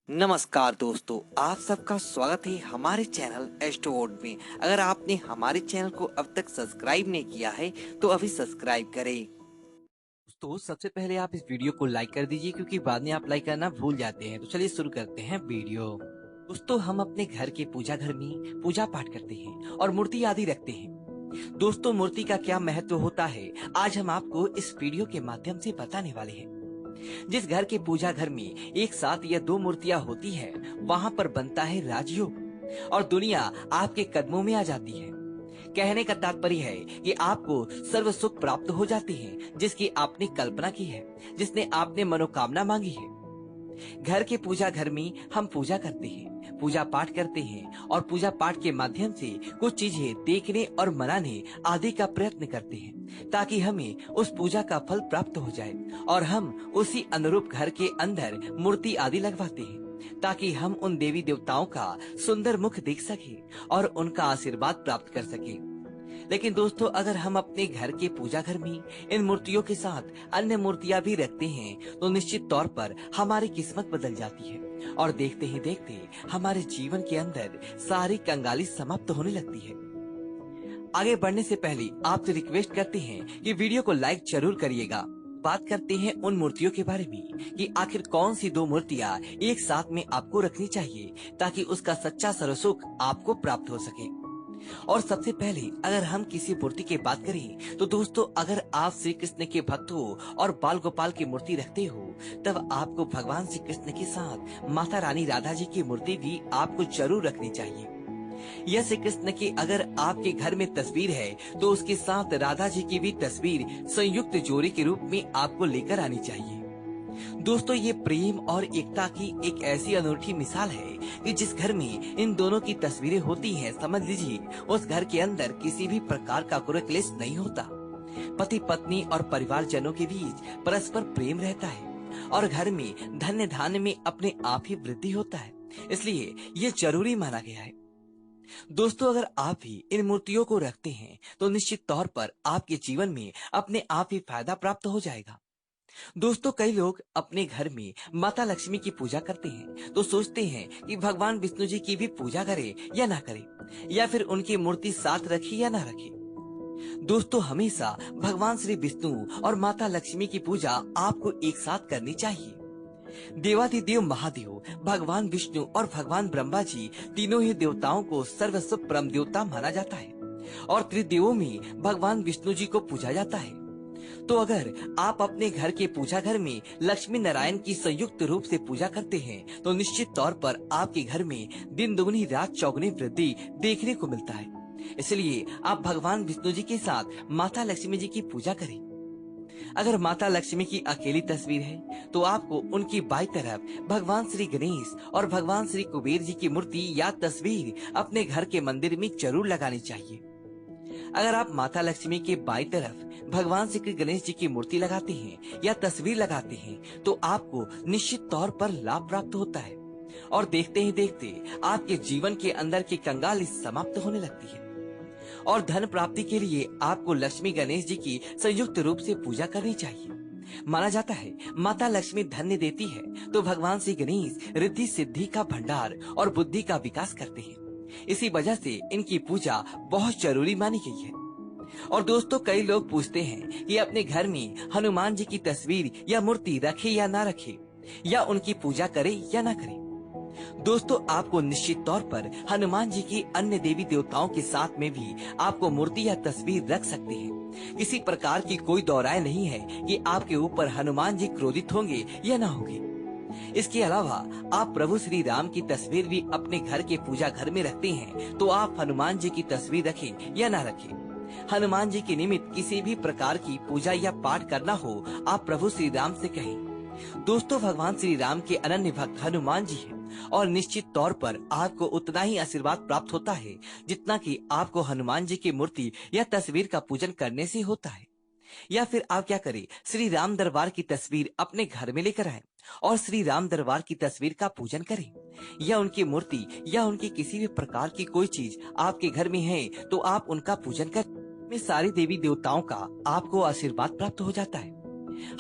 नमस्कार दोस्तों, आप सबका स्वागत है हमारे चैनल एस्ट्रोवर्ड में। अगर आपने हमारे चैनल को अब तक सब्सक्राइब नहीं किया है तो अभी सब्सक्राइब करें। दोस्तों, सबसे पहले आप इस वीडियो को लाइक कर दीजिए क्योंकि बाद में आप लाइक करना भूल जाते हैं। तो चलिए शुरू करते हैं वीडियो। दोस्तों, हम अपने घर के पूजा घर में पूजा पाठ करते हैं और मूर्ति आदि रखते हैं। दोस्तों, मूर्ति का क्या महत्व होता है आज हम आपको इस वीडियो के माध्यम से बताने वाले हैं। जिस घर के पूजा घर में एक साथ या दो मूर्तियां होती है, वहाँ पर बनता है राजयोग और दुनिया आपके कदमों में आ जाती है। कहने का तात्पर्य है कि आपको सर्व सुख प्राप्त हो जाते हैं जिसकी आपने कल्पना की है, जिसने आपने मनोकामना मांगी है। घर के पूजा घर में हम पूजा करते हैं, पूजा पाठ करते हैं और पूजा पाठ के माध्यम से कुछ चीजें देखने और मनाने आदि का प्रयत्न करते हैं ताकि हमें उस पूजा का फल प्राप्त हो जाए और हम उसी अनुरूप घर के अंदर मूर्ति आदि लगवाते हैं ताकि हम उन देवी देवताओं का सुंदर मुख देख सके और उनका आशीर्वाद प्राप्त कर सके। लेकिन दोस्तों, अगर हम अपने घर के पूजा घर में इन मूर्तियों के साथ अन्य मूर्तियां भी रखते हैं तो निश्चित तौर पर हमारी किस्मत बदल जाती है और देखते ही देखते हमारे जीवन के अंदर सारी कंगाली समाप्त होने लगती है। आगे बढ़ने से पहले आपसे रिक्वेस्ट करते हैं कि वीडियो को लाइक जरूर करिएगा। बात करते हैं उन मूर्तियों के बारे में कि आखिर कौन सी दो मूर्तियां एक साथ में आपको रखनी चाहिए ताकि उसका सच्चा सर्वसुख आपको प्राप्त हो सके। और सबसे पहले अगर हम किसी मूर्ति की बात करें तो दोस्तों, अगर आप श्री कृष्ण के भक्त हो और बाल गोपाल की मूर्ति रखते हो तब आपको भगवान श्री कृष्ण के साथ माता रानी राधा जी की मूर्ति भी आपको जरूर रखनी चाहिए। यह श्री कृष्ण की अगर आपके घर में तस्वीर है तो उसके साथ राधा जी की भी तस्वीर संयुक्त जोड़ी के रूप में आपको लेकर आनी चाहिए। दोस्तों, ये प्रेम और एकता की एक ऐसी अनूठी मिसाल है कि जिस घर में इन दोनों की तस्वीरें होती हैं, समझ लीजिए उस घर के अंदर किसी भी प्रकार का कोई क्लेश नहीं होता। पति पत्नी और परिवारजनों के बीच परस्पर प्रेम रहता है और घर में धन्य धान्य में अपने आप ही वृद्धि होता है। इसलिए ये जरूरी माना गया है। दोस्तों, अगर आप भी इन मूर्तियों को रखते हैं तो निश्चित तौर पर आपके जीवन में अपने आप ही फायदा प्राप्त हो जाएगा। दोस्तों, कई लोग अपने घर में माता लक्ष्मी की पूजा करते हैं तो सोचते हैं कि भगवान विष्णु जी की भी पूजा करें या ना करें, या फिर उनकी मूर्ति साथ रखें या ना रखें। दोस्तों, हमेशा भगवान श्री विष्णु और माता लक्ष्मी की पूजा आपको एक साथ करनी चाहिए। देवाधिदेव महादेव भगवान विष्णु और भगवान ब्रह्मा जी तीनों ही देवताओं को सर्वस्व परम देवता माना जाता है और त्रिदेवों में भगवान विष्णु जी को पूजा जाता है। तो अगर आप अपने घर के पूजा घर में लक्ष्मी नारायण की संयुक्त रूप से पूजा करते हैं तो निश्चित तौर पर आपके घर में दिन दुगनी रात चौगुनी वृद्धि देखने को मिलता है। इसलिए आप भगवान विष्णु जी के साथ माता लक्ष्मी जी की पूजा करें। अगर माता लक्ष्मी की अकेली तस्वीर है तो आपको उनकी बाईं तरफ भगवान श्री गणेश और भगवान श्री कुबेर जी की मूर्ति या तस्वीर अपने घर के मंदिर में जरूर लगानी चाहिए। अगर आप माता लक्ष्मी के बाईं तरफ भगवान श्री गणेश जी की मूर्ति लगाते हैं या तस्वीर लगाते हैं तो आपको निश्चित तौर पर लाभ प्राप्त होता है और देखते ही देखते आपके जीवन के अंदर की कंगाली समाप्त होने लगती है। और धन प्राप्ति के लिए आपको लक्ष्मी गणेश जी की संयुक्त रूप से पूजा करनी चाहिए। माना जाता है माता लक्ष्मी धन्य देती है तो भगवान श्री गणेश रिद्धि सिद्धि का भंडार और बुद्धि का विकास करते हैं। इसी वजह से इनकी पूजा बहुत जरूरी मानी गई है। और दोस्तों, कई लोग पूछते हैं कि अपने घर में हनुमान जी की तस्वीर या मूर्ति रखे या ना रखे, या उनकी पूजा करे या ना करे। दोस्तों, आपको निश्चित तौर पर हनुमान जी की अन्य देवी देवताओं के साथ में भी आपको मूर्ति या तस्वीर रख सकते हैं। किसी प्रकार की कोई दो राय नहीं है कि आपके ऊपर हनुमान जी क्रोधित होंगे या ना होंगे। इसके अलावा आप प्रभु श्री राम की तस्वीर भी अपने घर के पूजा घर में रखते हैं तो आप हनुमान जी की तस्वीर रखें या ना रखें, हनुमान जी के निमित्त किसी भी प्रकार की पूजा या पाठ करना हो आप प्रभु श्री राम से कहें। दोस्तों, भगवान श्री राम के अनन्य भक्त हनुमान जी हैं और निश्चित तौर पर आपको उतना ही आशीर्वाद प्राप्त होता है जितना कि आपको हनुमान जी की मूर्ति या तस्वीर का पूजन करने से होता है। या फिर आप क्या करें, श्री राम दरबार की तस्वीर अपने घर में लेकर आए और श्री राम दरबार की तस्वीर का पूजन करें, या उनकी मूर्ति या उनकी किसी भी प्रकार की कोई चीज आपके घर में है तो आप उनका पूजन कर में सारी देवी देवताओं का आपको आशीर्वाद प्राप्त हो जाता है।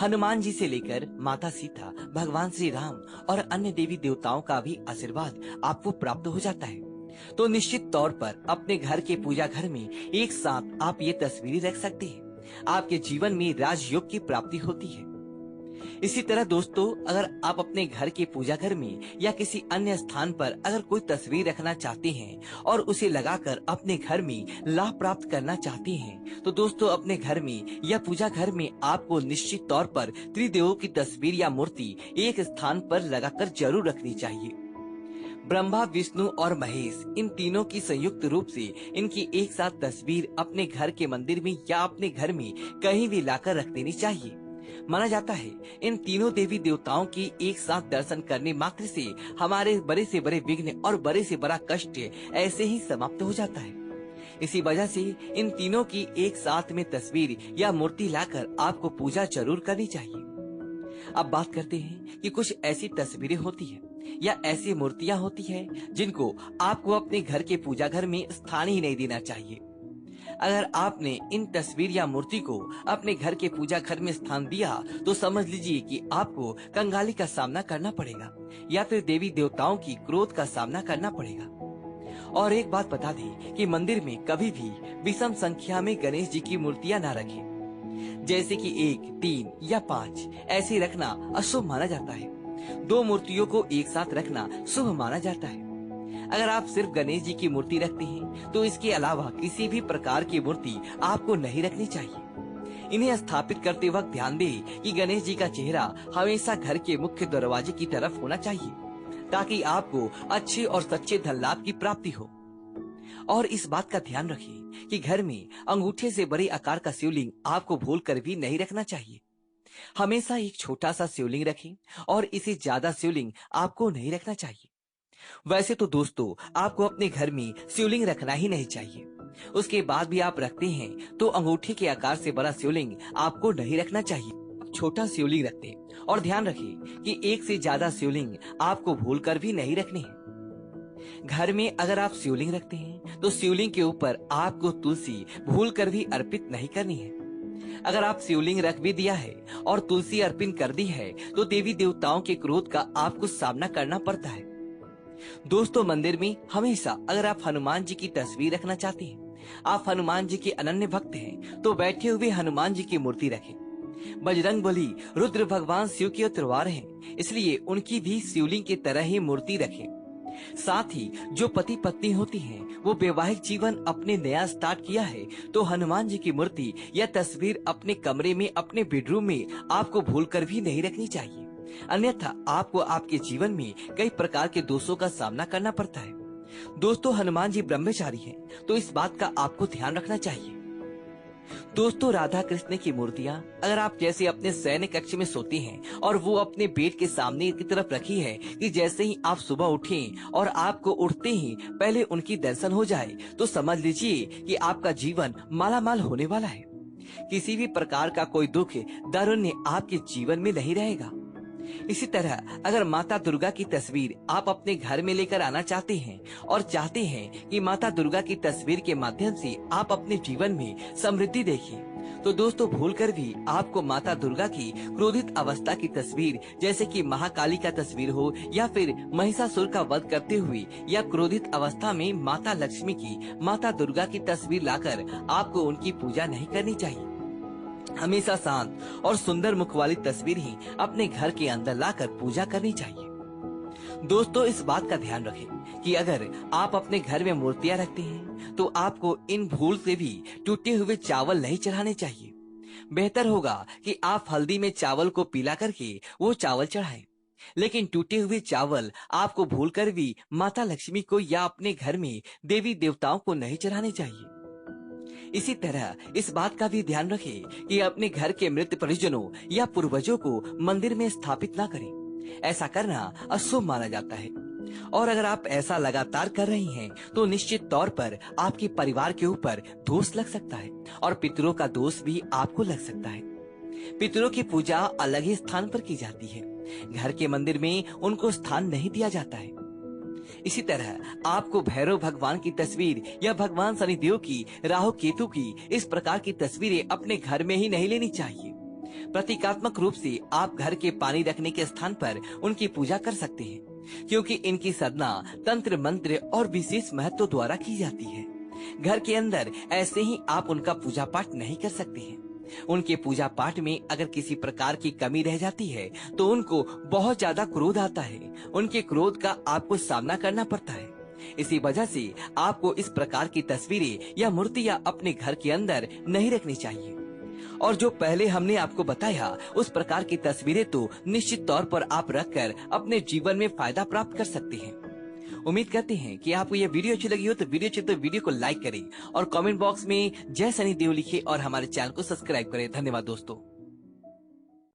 हनुमान जी से लेकर माता सीता, भगवान श्री राम और अन्य देवी देवताओं का भी आशीर्वाद आपको प्राप्त हो जाता है। तो निश्चित तौर पर अपने घर के पूजा घर में एक साथ आप ये तस्वीरें रख सकते हैं। आपके जीवन में राजयोग की प्राप्ति होती है। इसी तरह दोस्तों, अगर आप अपने घर के पूजा घर में या किसी अन्य स्थान पर अगर कोई तस्वीर रखना चाहते हैं और उसे लगाकर अपने घर में लाभ प्राप्त करना चाहते हैं, तो दोस्तों अपने घर में या पूजा घर में आपको निश्चित तौर पर त्रिदेवों की तस्वीर या मूर्ति एक स्थान पर लगाकर जरूर रखनी चाहिए। ब्रह्मा, विष्णु और महेश, इन तीनों की संयुक्त रूप से इनकी एक साथ तस्वीर अपने घर के मंदिर में या अपने घर में कहीं भी लाकर रख देनी चाहिए। माना जाता है इन तीनों देवी देवताओं की एक साथ दर्शन करने मात्र से हमारे बड़े से बड़े विघ्न और बड़े से बड़ा कष्ट ऐसे ही समाप्त हो जाता है। इसी वजह से इन तीनों की एक साथ में तस्वीर या मूर्ति लाकर आपको पूजा जरूर करनी चाहिए। अब बात करते हैं कि कुछ ऐसी तस्वीरें होती है या ऐसी मूर्तियां होती है जिनको आपको अपने घर के पूजा घर में स्थान ही नहीं देना चाहिए। अगर आपने इन तस्वीर या मूर्ति को अपने घर के पूजा घर में स्थान दिया तो समझ लीजिए कि आपको कंगाली का सामना करना पड़ेगा या फिर देवी देवताओं की क्रोध का सामना करना पड़ेगा। और एक बात बता दें कि मंदिर में कभी भी विषम संख्या में गणेश जी की मूर्तियां ना रखें, जैसे कि 1, 3 या 5 ऐसे रखना अशुभ माना जाता है। 2 मूर्तियों को एक साथ रखना शुभ माना जाता है। अगर आप सिर्फ गणेश जी की मूर्ति रखते हैं तो इसके अलावा किसी भी प्रकार की मूर्ति आपको नहीं रखनी चाहिए। इन्हें स्थापित करते वक्त ध्यान दें कि गणेश जी का चेहरा हमेशा घर के मुख्य दरवाजे की तरफ होना चाहिए, ताकि आपको अच्छे और सच्चे धन लाभ की प्राप्ति हो। और इस बात का ध्यान रखें कि घर में अंगूठे से बड़े आकार का शिवलिंग आपको भूल कर भी नहीं रखना चाहिए। हमेशा एक छोटा सा शिवलिंग रखें और इसे ज्यादा शिवलिंग आपको नहीं रखना चाहिए। वैसे तो दोस्तों आपको अपने घर में शिवलिंग रखना ही नहीं चाहिए। उसके बाद भी आप रखते हैं तो अंगूठे के आकार से बड़ा शिवलिंग आपको नहीं रखना चाहिए। छोटा शिवलिंग रखते हैं और ध्यान रखें कि एक से ज्यादा शिवलिंग आपको भूलकर भी नहीं रखने हैं। घर में अगर आप शिवलिंग रखते हैं तो शिवलिंग के ऊपर आपको तुलसी भूलकर भी अर्पित नहीं करनी है। अगर आप शिवलिंग रख भी दिया है और तुलसी अर्पित कर दी है तो देवी देवताओं के क्रोध का आपको सामना करना पड़ता है। दोस्तों मंदिर में हमेशा अगर आप हनुमान जी की तस्वीर रखना चाहते हैं, आप हनुमान जी के अनन्य भक्त हैं, तो बैठे हुए हनुमान जी की मूर्ति रखें। बजरंगबली रुद्र भगवान शिव की तलवार हैं, इसलिए उनकी भी शिवलिंग की तरह ही मूर्ति रखें। साथ ही जो पति पत्नी होती हैं, वो वैवाहिक जीवन अपने नया स्टार्ट किया है तो हनुमान जी की मूर्ति या तस्वीर अपने कमरे में, अपने बेडरूम में आपको भूलकर भी नहीं रखनी चाहिए। अन्यथा आपको आपके जीवन में कई प्रकार के दोषों का सामना करना पड़ता है। दोस्तों हनुमान जी ब्रह्मचारी हैं, तो इस बात का आपको ध्यान रखना चाहिए। दोस्तों राधा कृष्ण की मूर्तियां अगर आप जैसे अपने शयन कक्ष में सोते हैं और वो अपने बेड के सामने की तरफ रखी है कि जैसे ही आप सुबह उठें और आपको उठते ही पहले उनकी दर्शन हो जाए, तो समझ लीजिए कि आपका जीवन मालामाल होने वाला है। किसी भी प्रकार का कोई दुख दारुण्य आपके जीवन में नहीं रहेगा। इसी तरह अगर माता दुर्गा की तस्वीर आप अपने घर में लेकर आना चाहते हैं और चाहते हैं कि माता दुर्गा की तस्वीर के माध्यम से आप अपने जीवन में समृद्धि देखें, तो दोस्तों भूलकर भी आपको माता दुर्गा की क्रोधित अवस्था की तस्वीर, जैसे कि महाकाली का तस्वीर हो या फिर महिषासुर का वध करते हुए या क्रोधित अवस्था में माता लक्ष्मी की, माता दुर्गा की तस्वीर लाकर आपको उनकी पूजा नहीं करनी चाहिए। हमेशा शांत और सुंदर मुख वाली तस्वीर ही अपने घर के अंदर लाकर पूजा करनी चाहिए। दोस्तों इस बात का ध्यान रखें कि अगर आप अपने घर में मूर्तियां रखते हैं तो आपको इन भूल से भी टूटे हुए चावल नहीं चढ़ाने चाहिए। बेहतर होगा कि आप हल्दी में चावल को पीला करके वो चावल चढ़ाएं, लेकिन टूटे हुए चावल आपको भूलकर भी माता लक्ष्मी को या अपने घर में देवी देवताओं को नहीं चढ़ाने चाहिए। इसी तरह इस बात का भी ध्यान रखें कि अपने घर के मृत परिजनों या पूर्वजों को मंदिर में स्थापित ना करें। ऐसा करना अशुभ माना जाता है और अगर आप ऐसा लगातार कर रही हैं तो निश्चित तौर पर आपके परिवार के ऊपर दोष लग सकता है और पितरों का दोष भी आपको लग सकता है। पितरों की पूजा अलग ही स्थान पर की जाती है, घर के मंदिर में उनको स्थान नहीं दिया जाता है। इसी तरह आपको भैरव भगवान की तस्वीर या भगवान शनिदेव की, राहु केतु की इस प्रकार की तस्वीरें अपने घर में ही नहीं लेनी चाहिए। प्रतीकात्मक रूप से आप घर के पानी रखने के स्थान पर उनकी पूजा कर सकते हैं, क्योंकि इनकी साधना तंत्र मंत्र और विशेष महत्व द्वारा की जाती है। घर के अंदर ऐसे ही आप उनका पूजा पाठ नहीं कर सकते हैं। उनके पूजा पाठ में अगर किसी प्रकार की कमी रह जाती है तो उनको बहुत ज्यादा क्रोध आता है। उनके क्रोध का आपको सामना करना पड़ता है। इसी वजह से आपको इस प्रकार की तस्वीरें या मूर्तियां अपने घर के अंदर नहीं रखनी चाहिए। और जो पहले हमने आपको बताया उस प्रकार की तस्वीरें तो निश्चित तौर पर आप रखकर अपने जीवन में फायदा प्राप्त कर सकते हैं। उम्मीद करते हैं कि आपको ये वीडियो अच्छी लगी हो तो वीडियो को लाइक करें और कमेंट बॉक्स में जय सनी देव लिखें और हमारे चैनल को सब्सक्राइब करें। धन्यवाद दोस्तों।